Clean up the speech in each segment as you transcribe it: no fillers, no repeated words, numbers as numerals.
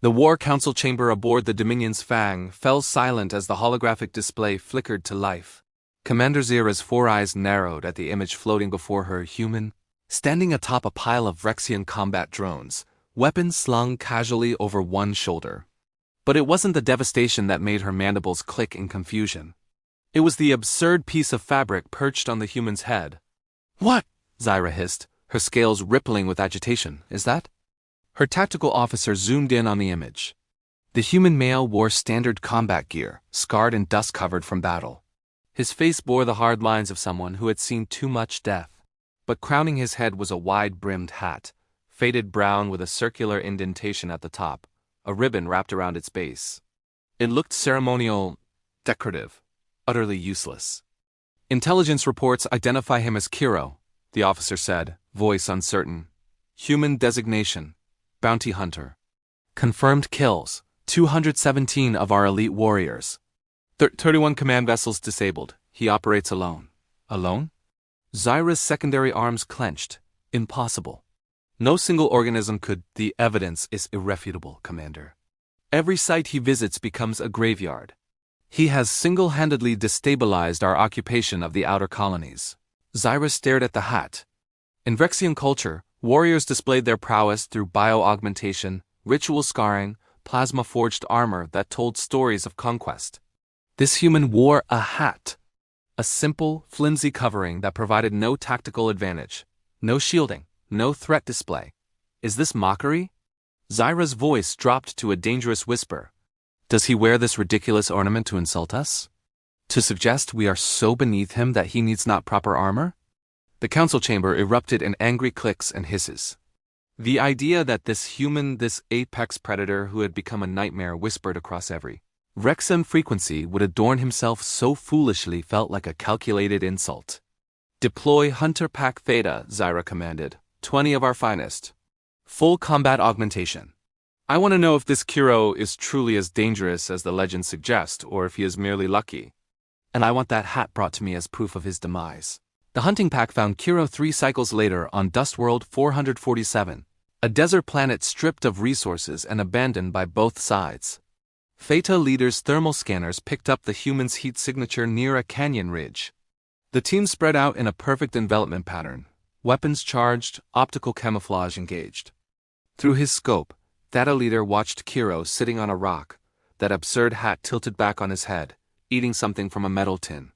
The War Council chamber aboard the Dominion's Fang fell silent as the holographic display flickered to life. Commander Zira's four eyes narrowed at the image floating before her, human, standing atop a pile of Rexian combat drones, weapons slung casually over one shoulder. But it wasn't the devastation that made her mandibles click in confusion. It was the absurd piece of fabric perched on the human's head. "What?" Zira hissed, her scales rippling with agitation. "Is that?" Her tactical officer zoomed in on the image. The human male wore standard combat gear, scarred and dust-covered from battle. His face bore the hard lines of someone who had seen too much death. But crowning his head was a wide-brimmed hat, faded brown with a circular indentation at the top, a ribbon wrapped around its base. It looked ceremonial, decorative, utterly useless. "Intelligence reports identify him as Kiro," the officer said, voice uncertain. "Human designation, bounty hunter. Confirmed kills, 217 of our elite warriors. 31 command vessels disabled. He operates alone." Alone? Zira's secondary arms clenched. Impossible. No single organism could. "The evidence is irrefutable, Commander. Every site he visits becomes a graveyard. He has single-handedly destabilized our occupation of the outer colonies." Zira stared at the hat. In Rexian culture, warriors displayed their prowess through bio-augmentation, ritual scarring, plasma-forged armor that told stories of conquest. This human wore a hat. A simple, flimsy covering that provided no tactical advantage, no shielding, no threat display. Is this mockery? Zira's voice dropped to a dangerous whisper. Does he wear this ridiculous ornament to insult us? To suggest we are so beneath him that he needs not proper armor? The council chamber erupted in angry clicks and hisses. The idea that this human, this apex predator who had become a nightmare whispered across every Rexem frequency would adorn himself so foolishly felt like a calculated insult. "Deploy Hunter Pack Theta," Zira commanded. 20 of our finest. Full combat augmentation. I want to know if this Kiro is truly as dangerous as the legends suggest, or if he is merely lucky. And I want that hat brought to me as proof of his demise. The hunting pack found Kiro 3 cycles later on Dust World 447, a desert planet stripped of resources and abandoned by both sides. Theta leader's thermal scanners picked up the human's heat signature near a canyon ridge. The team spread out in a perfect envelopment pattern, weapons charged, optical camouflage engaged. Through his scope, Theta leader watched Kiro sitting on a rock, that absurd hat tilted back on his head, eating something from a metal tin.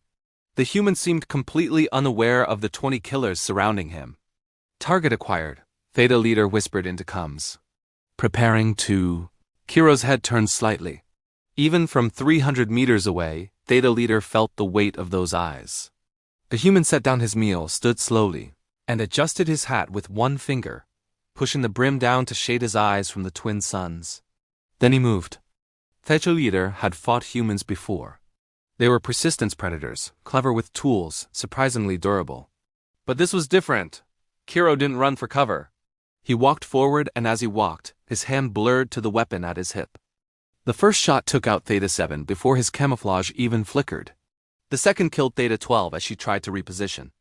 The human seemed completely unaware of the 20 killers surrounding him. "Target acquired," Theta leader whispered into comms. "Preparing to..." Kiro's head turned slightly. Even from 300 meters away, Theta leader felt the weight of those eyes. The human set down his meal, stood slowly, and adjusted his hat with one finger, pushing the brim down to shade his eyes from the twin suns. Then he moved. Theta leader had fought humans before. They were persistence predators, clever with tools, surprisingly durable. But this was different. Kiro didn't run for cover. He walked forward, and as he walked, his hand blurred to the weapon at his hip. The first shot took out Theta 7 before his camouflage even flickered. The second killed Theta 12 as she tried to reposition.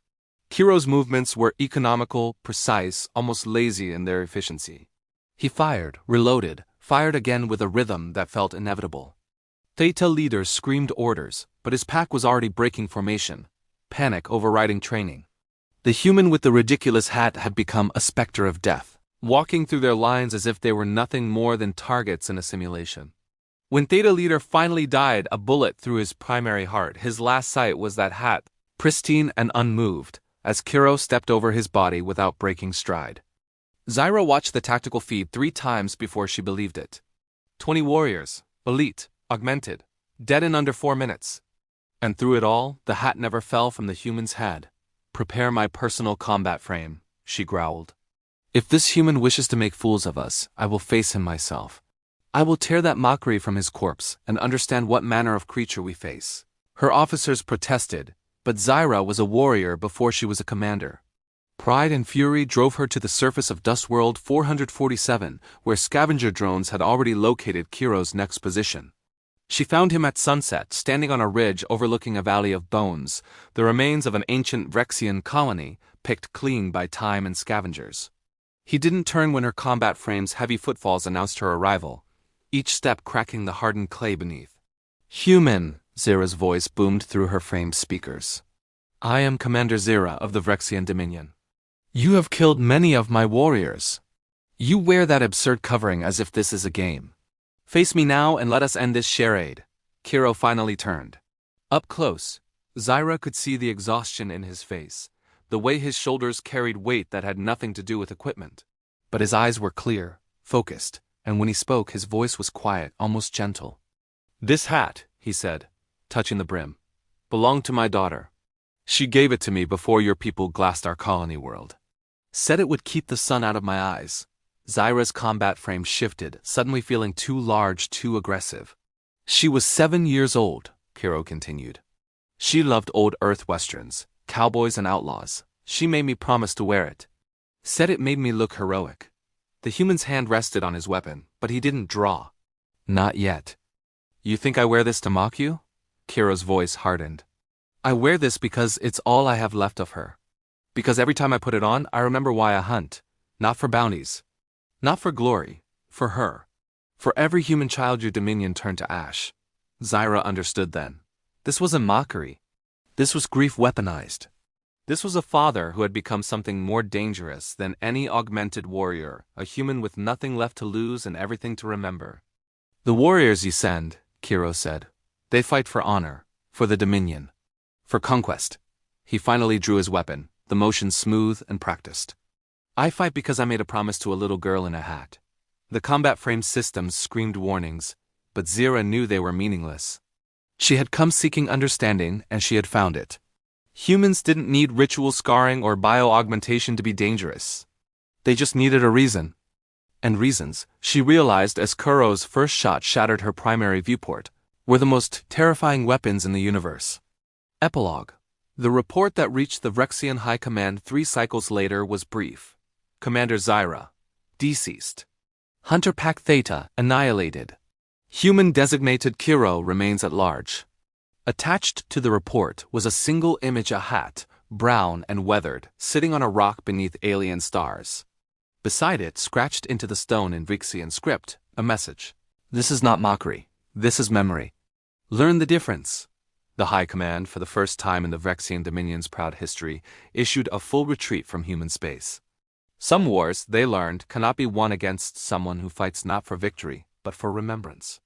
Kiro's movements were economical, precise, almost lazy in their efficiency. He fired, reloaded, fired again with a rhythm that felt inevitable. Theta leader screamed orders, but his pack was already breaking formation, panic overriding training. The human with the ridiculous hat had become a specter of death, walking through their lines as if they were nothing more than targets in a simulation. When Theta leader finally died a bullet through his primary heart, his last sight was that hat, pristine and unmoved, as Kiro stepped over his body without breaking stride. Zira watched the tactical feed 3 times before she believed it. 20 warriors, elite, augmented, dead in under 4 minutes. And through it all, the hat never fell from the human's head. "Prepare my personal combat frame," she growled. "If this human wishes to make fools of us, I will face him myself. I will tear that mockery from his corpse and understand what manner of creature we face." Her officers protested, but Zira was a warrior before she was a commander. Pride and fury drove her to the surface of Dust World 447, where scavenger drones had already located Kiro's next position. She found him at sunset, standing on a ridge overlooking a valley of bones, the remains of an ancient Rexian colony, picked clean by time and scavengers. He didn't turn when her combat frame's heavy footfalls announced her arrival. each step cracking the hardened clay beneath. Human, Zira's voice boomed through her framed speakers. I am Commander Zira of the Vrexian Dominion. You have killed many of my warriors. You wear that absurd covering as if this is a game. Face me now and let us end this charade. Kiro finally turned. Up close, Zira could see the exhaustion in his face, the way his shoulders carried weight that had nothing to do with equipment. But his eyes were clear, focused, and when he spoke his voice was quiet, almost gentle. This hat, he said, touching the brim, belonged to my daughter. She gave it to me before your people glassed our colony world. Said it would keep the sun out of my eyes. Zira's combat frame shifted, suddenly feeling too large, too aggressive. She was 7 years old, Kiro continued. She loved old Earth westerns, cowboys and outlaws. She made me promise to wear it. Said it made me look heroic. The human's hand rested on his weapon, but he didn't draw. Not yet. You think I wear this to mock you? Kiro's voice hardened. I wear this because it's all I have left of her. Because every time I put it on, I remember why I hunt. Not for bounties. Not for glory. For her. For every human child your dominion turned to ash. Zira understood then. This wasn't mockery. This was grief weaponized. This was a father who had become something more dangerous than any augmented warrior, a human with nothing left to lose and everything to remember. The warriors you send, Kiro said, they fight for honor, for the dominion, for conquest. He finally drew his weapon, the motion smooth and practiced. I fight because I made a promise to a little girl in a hat. The combat frame systems screamed warnings, but Zira knew they were meaningless. She had come seeking understanding, and she had found it. Humans didn't need ritual scarring or bio-augmentation to be dangerous. They just needed a reason. And reasons, she realized as Kuro's first shot shattered her primary viewport, were the most terrifying weapons in the universe. Epilogue. The report that reached the Vrexian High Command 3 cycles later was brief. Commander Zira, deceased. Hunter Pack Theta, annihilated. Human designated Kiro remains at large. Attached to the report was a single image, a hat, brown and weathered, sitting on a rock beneath alien stars. Beside it, scratched into the stone in Vrexian script, a message. This is not mockery. This is memory. Learn the difference. The High Command, for the first time in the Vrexian Dominion's proud history, issued a full retreat from human space. Some wars, they learned, cannot be won against someone who fights not for victory, but for remembrance.